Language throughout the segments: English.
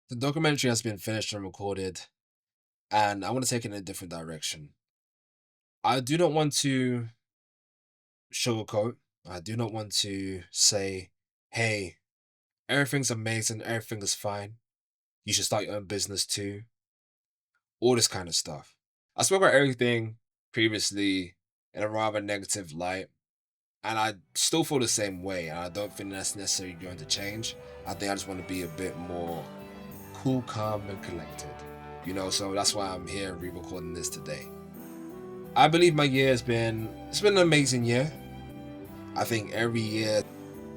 The documentary has been finished and recorded, and I want to take it in a different direction. I do not want to sugarcoat. I do not want to say, hey, everything's amazing, everything is fine. You should start your own business too. All this kind of stuff. I spoke about everything previously in a rather negative light, and I still feel the same way. And I don't think that's necessarily going to change. I think I just want to be a bit more cool, calm, and collected. So that's why I'm here re-recording this today. I believe my year it's been an amazing year. I think every year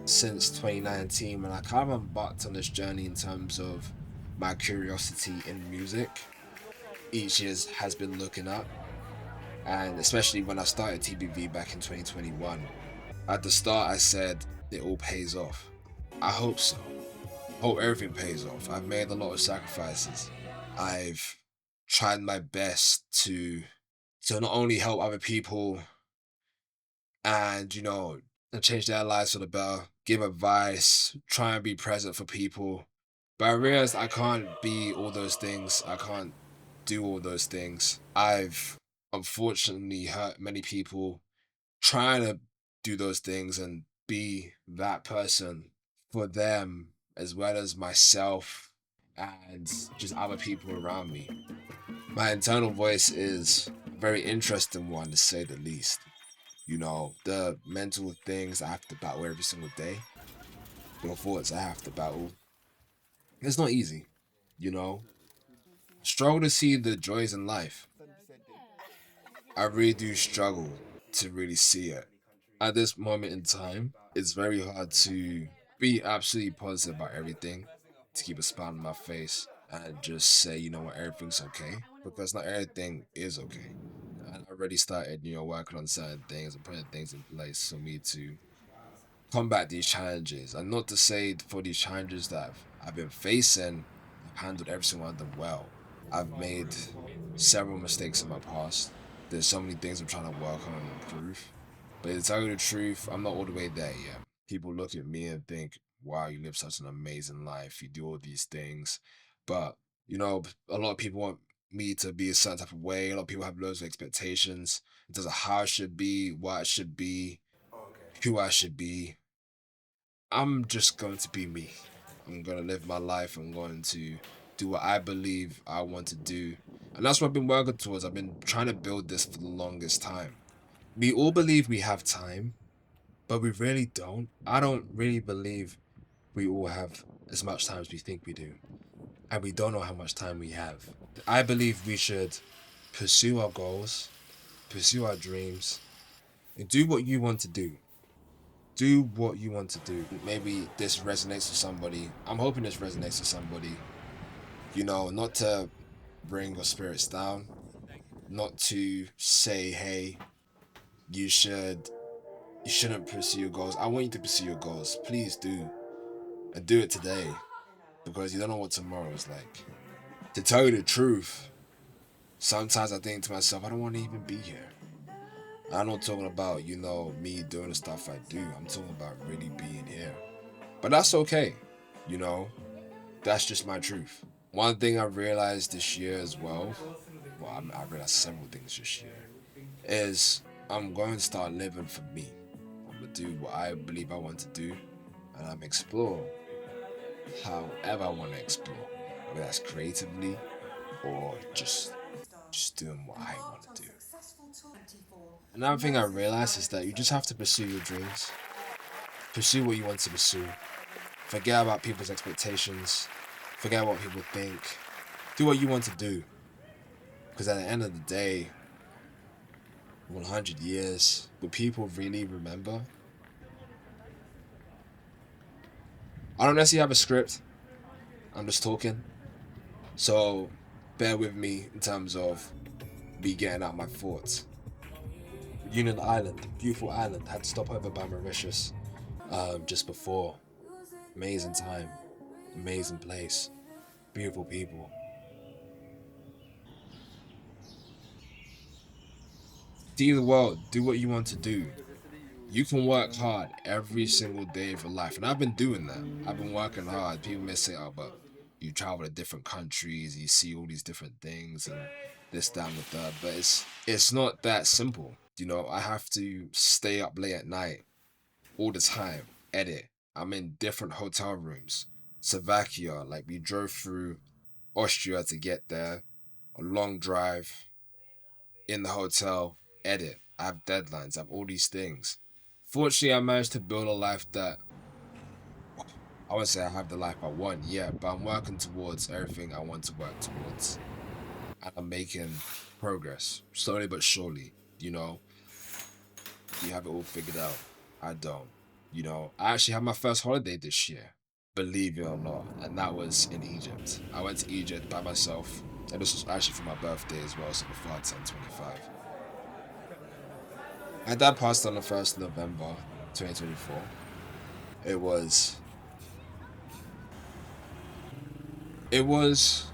since 2019 when I kind of embarked on this journey in terms of my curiosity in music, each year has been looking up. And especially when I started TBV back in 2021. At the start I said it all pays off. I hope so. Hope everything pays off. I've made a lot of sacrifices. I've tried my best to not only help other people and and change their lives for the better, give advice, try and be present for people. But I realized I can't be all those things. I can't do all those things. I've unfortunately hurt many people trying to do those things and be that person for them as well as myself and just other people around me. My internal voice is a very interesting one to say the least. The mental things I have to battle every single day, the thoughts I have to battle. It's not easy, you know. Struggle to see the joys in life. I really do struggle to really see it. At this moment in time, it's very hard to be absolutely positive about everything, to keep a smile on my face, and just say, everything's okay, because not everything is okay. And I already started, working on certain things and putting things in place for me to combat these challenges. And not to say for these challenges that I've been facing, I've handled every single one of them well. I've made several mistakes in my past. There's so many things I'm trying to work on and improve. But to tell you the truth, I'm not all the way there yet. People look at me and think, wow, you live such an amazing life. You do all these things. But, a lot of people want me to be a certain type of way. A lot of people have loads of expectations in terms of how I should be, what I should be, who I should be. I'm just going to be me. I'm going to live my life. I'm going to do what I believe I want to do. And that's what I've been working towards. I've been trying to build this for the longest time. We all believe we have time, but we really don't. I don't really believe we all have as much time as we think we do. And we don't know how much time we have. I believe we should pursue our goals, pursue our dreams, and do what you want to do. Do what you want to do. Maybe this resonates with somebody. I'm hoping this resonates with somebody. Not to bring your spirits down, not to say, hey, you should you shouldn't pursue your goals. I want you to pursue your goals. Please do. And do it today. Because you don't know what tomorrow is like. To tell you the truth, sometimes I think to myself, I don't want to even be here. I'm not talking about, me doing the stuff I do. I'm talking about really being here. But that's okay. You know, that's just my truth. One thing I realized this year as well, I realized several things this year, is I'm going to start living for me. I'm going to do what I believe I want to do, and I'm explore however I want to explore, whether that's creatively or just doing what I want to do. Another thing I realized is that you just have to pursue your dreams, pursue what you want to pursue, forget about people's expectations, forget what people think, do what you want to do. Because at the end of the day, 100 years, will people really remember? I don't necessarily have a script. I'm just talking. So bear with me in terms of me getting out my thoughts. Union Island, beautiful island. Had to stop over by Mauritius just before. Amazing time, amazing place, beautiful people. See the world, do what you want to do. You can work hard every single day of your life. And I've been doing that. I've been working hard. People may say, oh, but you travel to different countries, you see all these different things and this, that, and the third. But it's not that simple. You know, I have to stay up late at night all the time, edit. I'm in different hotel rooms. Slovakia, like we drove through Austria to get there, a long drive in the hotel, edit. I have deadlines, I have all these things. Fortunately, I managed to build a life that I wouldn't say I have the life I want yet, but I'm working towards everything I want to work towards. And I'm making progress, slowly but surely. You know, you have it all figured out. I don't. You know, I actually had my first holiday this year, believe it or not, and that was in Egypt. I went to Egypt by myself, and this was actually for my birthday as well, so before I turned 25. My dad passed on the 1st of November 2024. It was, it was,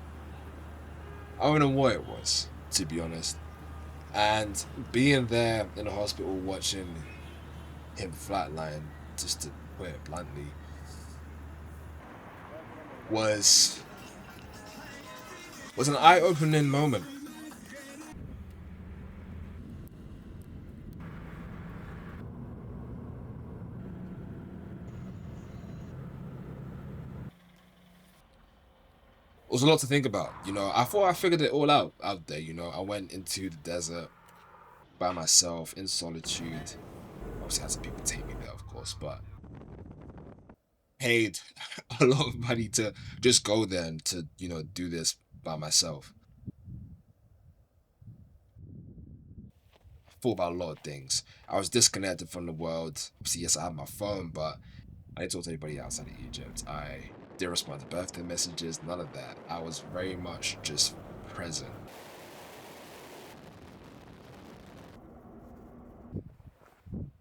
I don't know what it was, to be honest. And being there in the hospital watching him flatline, just to put it bluntly, was was an eye-opening moment. It was a lot to think about. You know, I thought I figured it all out there. You know, I went into the desert by myself in solitude. Obviously, I had some people take me there, of course, but paid a lot of money to just go there and to do this by myself. Thought about a lot of things. I was disconnected from the world. Obviously, yes, I had my phone, but I didn't talk to anybody outside of Egypt. I didn't respond to birthday messages, none of that. I was very much just present.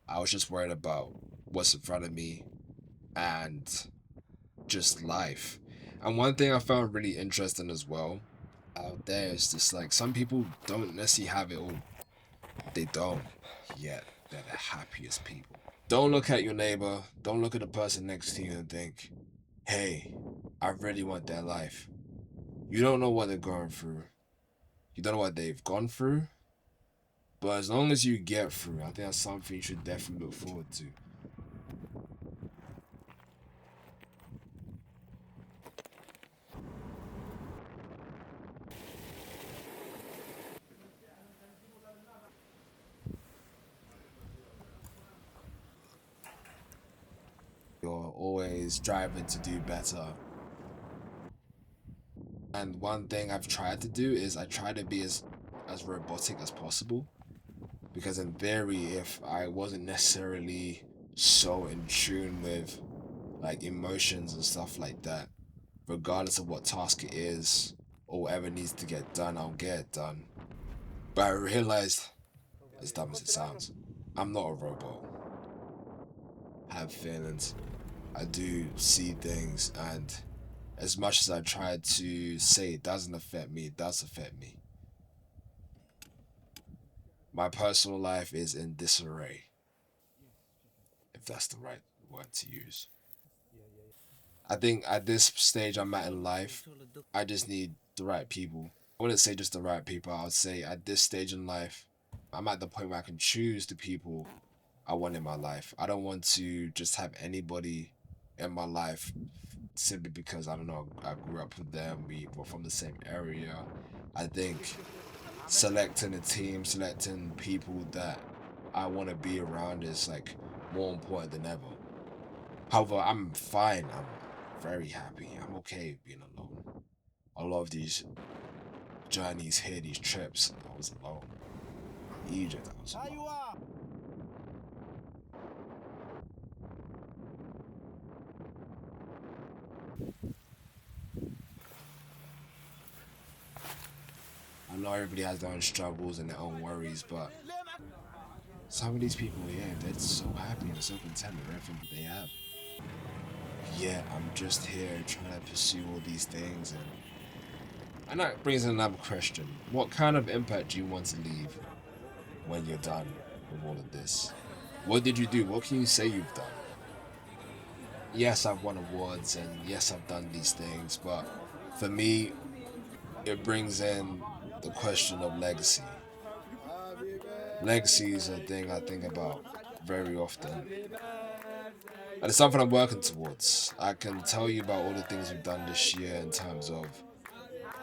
I was just worried about what's in front of me and just life. And one thing I found really interesting as well out there is just like some people don't necessarily have it all. They don't, yet they're the happiest people. Don't look at your neighbor, don't look at the person next to you and think, hey, I really want their life. You don't know what they're going through. You don't know what they've gone through. But as long as you get through, I think that's something you should definitely look forward to. You're always driving to do better. And one thing I've tried to do is I try to be as robotic as possible. Because in theory, if I wasn't necessarily so in tune with like emotions and stuff like that, regardless of what task it is or whatever needs to get done, I'll get it done. But I realized, as dumb as it sounds, I'm not a robot. I have feelings. I do see things, and as much as I try to say it doesn't affect me, it does affect me. My personal life is in disarray, if that's the right word to use. I think at this stage I'm at in life, I just need the right people. I wouldn't say just the right people, I would say at this stage in life, I'm at the point where I can choose the people I want in my life. I don't want to just have anybody in my life simply because I don't know, I grew up with them, we were from the same area. I think selecting a team, selecting people that I want to be around is like more important than ever. However, I'm fine. I'm very happy. I'm okay being alone. A lot of these journeys here, these trips, I was alone. Egypt, I was alone. I know everybody has their own struggles and their own worries, but some of these people here, they're so happy and so content with everything that they have. Yeah, I'm just here trying to pursue all these things, and that brings in another question. What kind of impact do you want to leave when you're done with all of this? What did you do? What can you say you've done? Yes, I've won awards, and yes, I've done these things, but For me, it brings in the question of legacy. Legacy is a thing I think about very often. And it's something I'm working towards. I can tell you about all the things we've done this year in terms of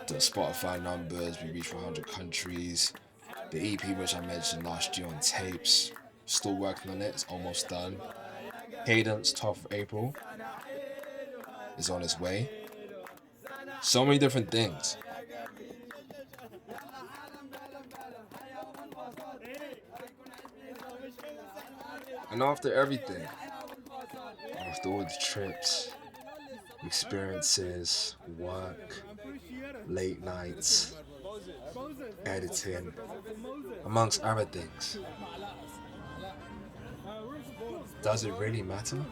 the Spotify numbers. We reached 100 countries. The EP, which I mentioned last year on tapes, still working on it. It's almost done. Cadence, 12th of April, is on its way. So many different things. And after everything, after all the trips, experiences, work, late nights, editing, amongst other things, does it really matter?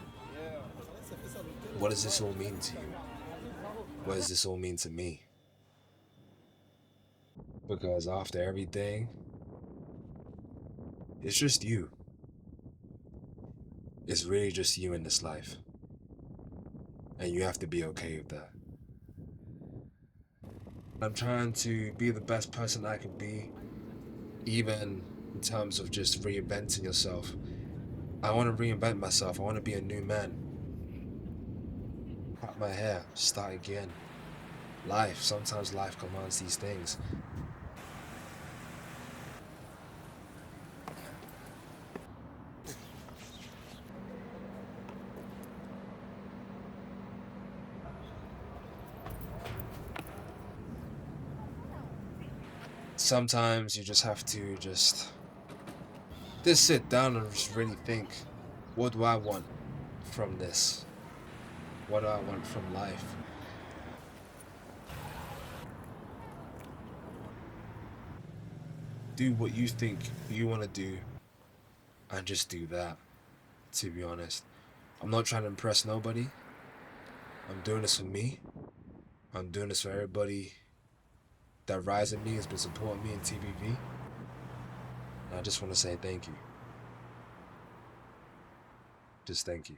What does this all mean to you? What does this all mean to me? Because after everything, it's just you. It's really just you in this life. And you have to be okay with that. I'm trying to be the best person I can be, even in terms of just reinventing yourself. I want to reinvent myself. I want to be a new man. Cut my hair, start again. Sometimes life commands these things. Sometimes you just have to just sit down and just really think, what do I want from this? What do I want from life? Do what you think you want to do and just do that, to be honest. I'm not trying to impress nobody. I'm doing this for me. I'm doing this for everybody that rides at me, has been supporting me in TBV. And I just want to say thank you. Just thank you.